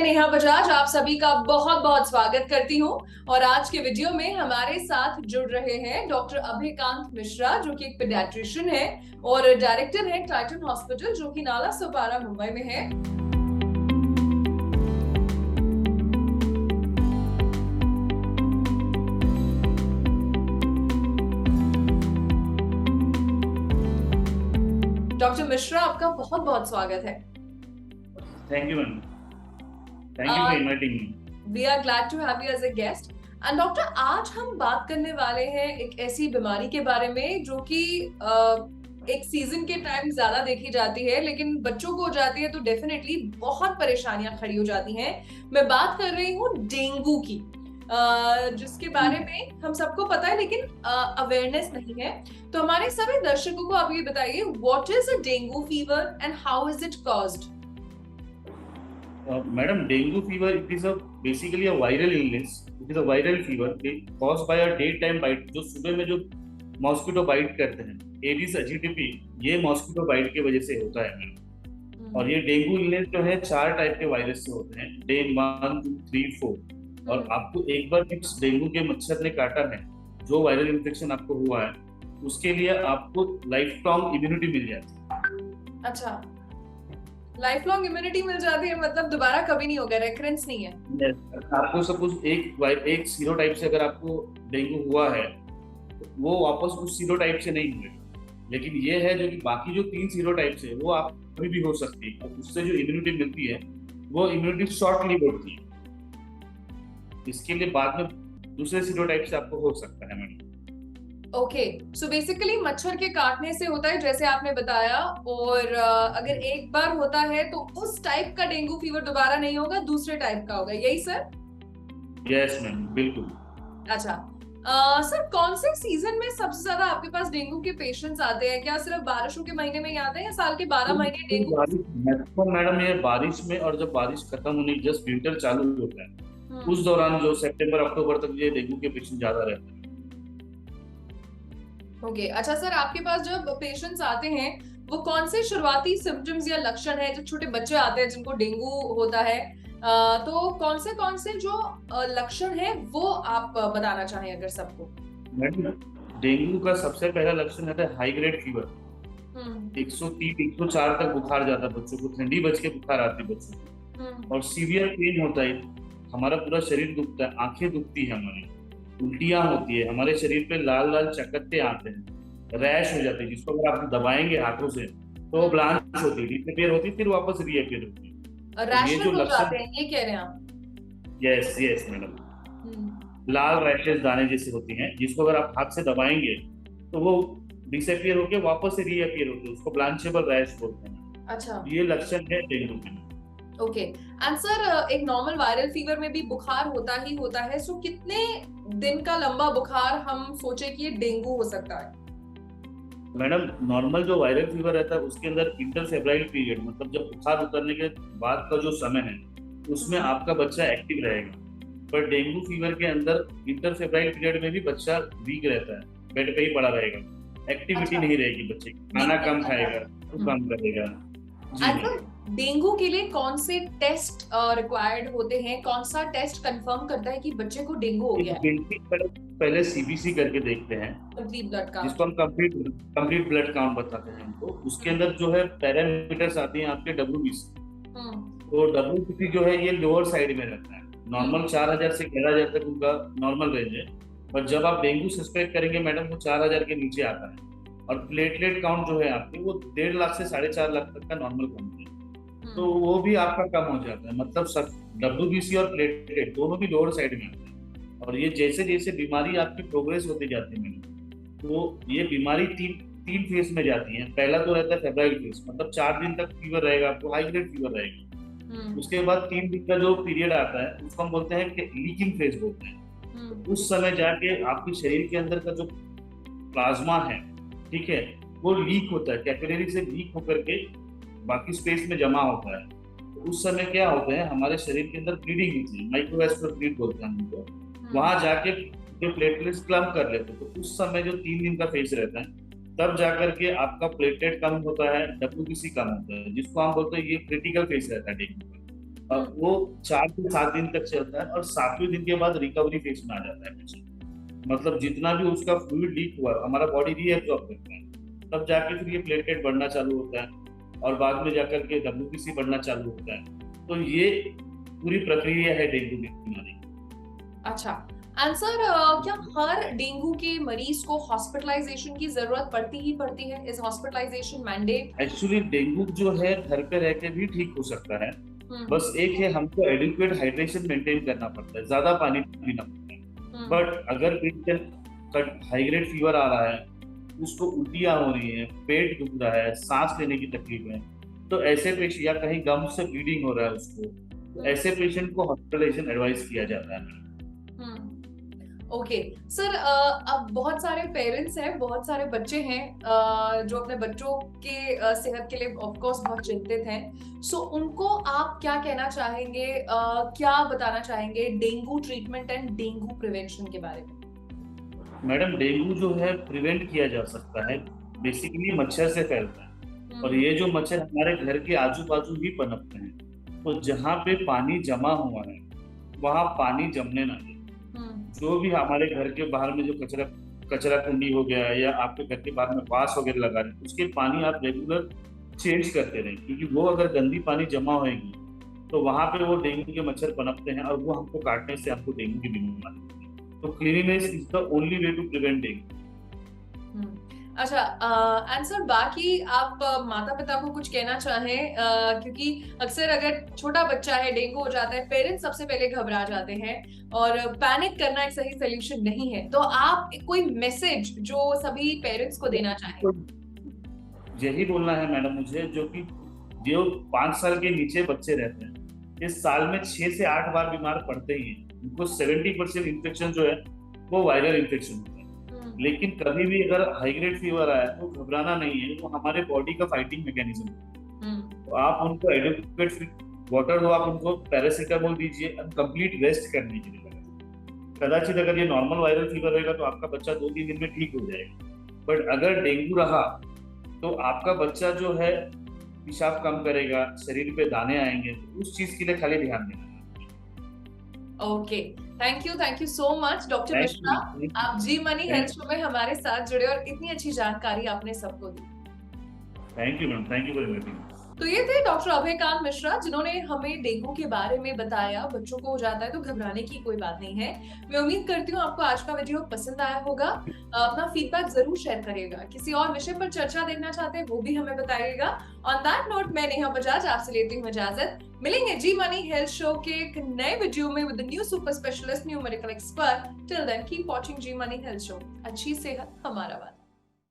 नेहा बजाज आप सभी का बहुत बहुत स्वागत करती हूँ। और आज के वीडियो में हमारे साथ जुड़ रहे हैं डॉक्टर अभयकांत मिश्रा, जो कि एक पीडियाट्रिशियन है और डायरेक्टर है टाइटन हॉस्पिटल, जो कि नाला सोपारा मुंबई में है। डॉक्टर मिश्रा, आपका बहुत बहुत स्वागत है। Thank you, ma'am. Thank you for inviting me. We are glad to have you as a guest. And doctor, आज हम बात करने वाले हैं एक ऐसी बीमारी के बारे में जो कि एक सीजन के टाइम ज्यादा देखी जाती है, लेकिन बच्चों को हो जाती है तो डेफिनेटली बहुत परेशानियां खड़ी हो जाती हैं। मैं बात कर रही हूँ डेंगू की, जिसके बारे में हम सबको पता है लेकिन अवेयरनेस नहीं है। तो हमारे सभी दर्शकों को आप ये बताइए, what is a dengue fever and how is it caused? Madam, dengue fever, it is basically a viral illness. It is a viral fever caused by a daytime bite. जो सुबह में जो मॉस्किटो बाइट करते हैं, Aedes एजिटिपी, ये mosquito bite की वजह से होता है मैडम। और ये डेंगू इलनेस जो है 4 टाइप के वायरस से होते हैं, डे 1, 2, 3, 4। और आपको एक बार डेंगू के मच्छर ने काटा है, जो वायरल इन्फेक्शन आपको हुआ है, उसके लिए आपको लाइफ लॉन्ग इम्यूनिटी मिल जाती है। अच्छा, लाइफ लॉन्ग इम्यूनिटी मिल जाती है, मतलब दोबारा कभी नहीं होगा, रेकरेंस नहीं है। आपको सपोज एक सीरोटाइप से अगर आपको डेंगू हुआ है, तो वो वापस उस सीरोटाइप से नहीं हुए। लेकिन ये है जो कि बाकी जो 3 सीरोटाइप से वो आप कभी भी हो सकती है, और उससे जो इम्यूनिटी मिलती है वो इम्यूनिटी शॉर्ट लिव होती है। इसके लिए बाद में दूसरे सीरोटाइप से आपको हो सकता है मैडम। ओके, सो बेसिकली मच्छर के काटने से होता है, जैसे आपने बताया। और अगर एक बार होता है तो उस टाइप का डेंगू फीवर दोबारा नहीं होगा, दूसरे टाइप का होगा, यही सर? यस मैम, बिल्कुल। अच्छा, सर कौन से सीजन में सबसे ज्यादा आपके पास डेंगू के पेशेंट्स आते हैं? क्या सिर्फ बारिशों के महीने में ही आते हैं या साल के 12 महीने डेंगू? मैडम, ये बारिश में, और जब बारिश खत्म होने जस्ट विंटर चालू होता है, उस दौरान जो सितंबर अक्टूबर तक ये डेंगू के पेशेंट ज्यादा रहते हैं। ओके, अच्छा सर, आपके पास जब पेशेंट्स आते हैं वो कौन से शुरुआती सिम्टम्स या लक्षण है? जब छोटे बच्चे आते हैं जिनको डेंगू होता है, तो कौन से जो लक्षण है वो आप बताना चाहें अगर सबको? मैडम, डेंगू का सबसे पहला लक्षण है हाई ग्रेड फीवर। 103 104 तक बुखार जाता है बच्चों को, ठंडी बच के बुखार आती है बच्चों को, और सीवियर पेन होता है, हमारा पूरा शरीर दुखता है, आंखें दुखती है हमारी, उल्टियां होती है, हमारे शरीर पे लाल लाल चकत्ते आते हैं, रैश हो जाते हैं, जिसको अगर आप दबाएंगे हाथों से तो ब्लांच होती है, डिसअपीयर होती है, फिर वापस रीअपीयर होती है। रैशेस हो जाते हैं, ये कह रहे हैं आप? यस यस मैडम, लाल रैशेस दाने जैसे होती हैं, जिसको अगर आप हाथ से दबाएंगे तो वो डिसअपीयर होके वापस से रीअपीयर होती है, उसको ब्लांचेबल रैश बोलते हैं। अच्छा, ये लक्षण है डेंगू के। ओके, एंड सर एक नॉर्मल वायरल फीवर में भी बुखार होता ही होता है, सो कितने दिन का लंबा बुखार हम सोचे कि ये डेंगू हो सकता है? मैडम, नॉर्मल जो वायरल फीवर रहता है उसके अंदर इंटरफेब्राइल पीरियड, मतलब जब बुखार उतरने के बाद का जो समय है उसमें आपका बच्चा एक्टिव रहेगा। पर डेंगू फीवर के अंदर इंटरफेब्राइल पीरियड में भी बच्चा वीक रहता है, बेड पे ही पड़ा रहेगा, एक्टिविटी नहीं रहेगी, बच्चे खाना कम खाएगा, तो कम करेगा। डेंगू के लिए कौन से टेस्ट रिक्वायर्ड होते हैं? कौन सा टेस्ट कंफर्म करता है कि बच्चे को डेंगू हो गया है? पहले सीबीसी करके देखते हैं, कंप्लीट ब्लड काउंट, जिसको हम कंप्लीट ब्लड काउंट बताते हैं हमको। उसके अंदर जो है पैरामीटर्स आते हैं आपके डब्ल्यूबीसी। तो डब्ल्यूबीसी जो है ये लोअर साइड में रहता है, नॉर्मल 4000 से 11000 तक उनका नॉर्मल रेंज है। और जब आप डेंगू सस्पेक्ट करेंगे मैडम, वो 4000 के नीचे आता है। और प्लेटलेट काउंट जो है आपके, वो 1.5 लाख से 4.5 लाख तक का नॉर्मल काउंट है, तो वो भी आपका कम हो जाता है। मतलब सब डब्ल्यूबीसी और प्लेटलेट दोनों भी लोअर साइड में आते हैं। और ये जैसे जैसे बीमारी आपकी प्रोग्रेस होती जाती है, तो ये बीमारी तीन फेज में जाती है। पहला तो रहता है फेब्राइल फेज, मतलब 4 दिन तक फीवर रहेगा आपको, हाई ग्रेड फीवर रहेगा। उसके बाद 3 दिन का जो पीरियड आता है उसको हम बोलते हैं कि लीकिंग फेज बोलते हैं। उस समय जाके आपके शरीर के अंदर का जो प्लाज्मा है, ठीक है, वो लीक होता है, कैपिलरी से लीक होकर के बाकी स्पेस में जमा होता है। तो उस समय क्या होता है, हमारे शरीर के अंदर ब्लीडिंग होती है, माइक्रोवैस्कुलर ब्लीड बोलते हैं उनको। वहां जाके जो प्लेटलेट्स क्लम्प कर लेते हैं, तो उस समय जो 3 दिन का फेज रहता है, तब जाकर के आपका प्लेटलेट कम होता है, डब्ल्यूबीसी कम होता है, जिसको हम बोलते हैं ये क्रिटिकल फेज रहता है डेंगू का। वो 4 से 7 दिन तक चलता है और 7वें दिन के बाद रिकवरी फेज में आ जाता है पेशेंट। मतलब जितना भी उसका फ्लूइड लीक हुआ हमारा बॉडी रीएब्सॉर्ब करता है, तब जाके फिर ये प्लेटलेट बढ़ना चालू होता है और बाद में जाकर के WBC बढ़ना चालू होता है। तो ये पूरी प्रक्रिया है डेंगू बीमारी। अच्छा, एंड सर क्या हर डेंगू के मरीज को हॉस्पिटलाइजेशन की जरूरत पड़ती ही पड़ती है? Is hospitalisation mandate? Actually dengue जो है घर पे रह के भी ठीक हो सकता है, बस एक है हमको एडिक्वेट हाइड्रेशन मेंटेन करना पड़ता है, ज्यादा पानी पीना पड़ता है। बट अगर पेशेंट हाई ग्रेड फीवर आ रहा है, उसको उल्टियां हो रही है, पेट दुख रहा है, सांस लेने की तकलीफ है, तो ऐसे पेशेंट या कहीं गम से ब्लीडिंग हो रहा है उसको, तो ऐसे पेशेंट को हॉस्पिटलाइजेशन एडवाइस किया जाता है। ओके सर, अब बहुत सारे पेरेंट्स हैं, बहुत सारे बच्चे हैं जो अपने बच्चों के सेहत के लिए ऑफ कोर्स बहुत चिंतित हैं। सो उनको आप क्या कहना चाहेंगे, क्या बताना चाहेंगे dengue treatment and dengue prevention के बारे में? मैडम, डेंगू जो है प्रिवेंट किया जा सकता है, बेसिकली मच्छर से फैलता है और ये जो मच्छर हमारे घर के आजू बाजू ही पनपते हैं, तो जहाँ पे पानी जमा हुआ है वहाँ पानी जमने ना दे। जो भी हमारे घर के बाहर में जो कचरा कुंडी हो गया या आपके घर के बाहर में बांस वगैरह लगा रहे हैं, उसके पानी आप रेगुलर चेंज करते रहें, क्योंकि वो अगर गंदी पानी जमा होगी तो वहां पे वो डेंगू के मच्छर पनपते हैं और वो हमको काटने से हमको डेंगू की बीमारी होती है। तो cleanliness is the only way to prevent dengue. अच्छा, आंसर बाकी आप माता पिता को कुछ कहना चाहें, क्योंकि अक्सर अगर छोटा बच्चा है डेंगू हो जाता है, पेरेंट्स सबसे पहले घबरा जाते हैं और पैनिक करना एक सही सोल्यूशन नहीं है, तो आप कोई मैसेज जो सभी पेरेंट्स को देना चाहें? यही बोलना है मैडम मुझे, जो 5 साल के नीचे बच्चे रहते हैं, इस साल में 6 से 8 बार बीमार पड़ते ही हैं। उनको 70% इन्फेक्शन जो है वो वायरल इन्फेक्शन होता है। लेकिन कभी भी अगर हाई ग्रेड फीवर आया तो घबराना नहीं है, वो हमारे बॉडी का फाइटिंग मैकेनिज्म है। तो आप उनको एडिक्वेट वाटर दो, आप उनको पैरासीटामोल दीजिए, कंप्लीट रेस्ट करने के लिए। कदाचित अगर ये नॉर्मल वायरल फीवर रहेगा तो आपका बच्चा 2-3 दिन में ठीक हो जाएगा, बट अगर डेंगू रहा तो आपका बच्चा जो है पेशाब कम करेगा, शरीर पे दाने आएंगे, तो उस चीज के लिए खाली ध्यान देना। Okay, thank you so much doctor Mishra, आप जी मनी हेल्थ शो में हमारे साथ जुड़े और इतनी अच्छी जानकारी आपने सबको दी। Thank you ma'am, thank you for inviting. तो ये थे डॉक्टर अभयकांत मिश्रा, जिन्होंने हमें डेंगू के बारे में बताया। बच्चों को हो जाता है तो घबराने की कोई बात नहीं है। मैं उम्मीद करती हूँ आपको आज का वीडियो पसंद आया होगा। अपना फीडबैक जरूर शेयर करिएगा। किसी और विषय पर चर्चा देखना चाहते हैं वो भी हमें बताइएगा। ऑन दैट नोट, मैं नेहा बजाज आपसे लेती हूँ इजाजत। मिलेंगे जी मनी हेल्थ शो के एक नए वीडियो में with new super specialist, new medical expert. Till then keep watching Zee money health show. अच्छी सेहत हमारा वादा।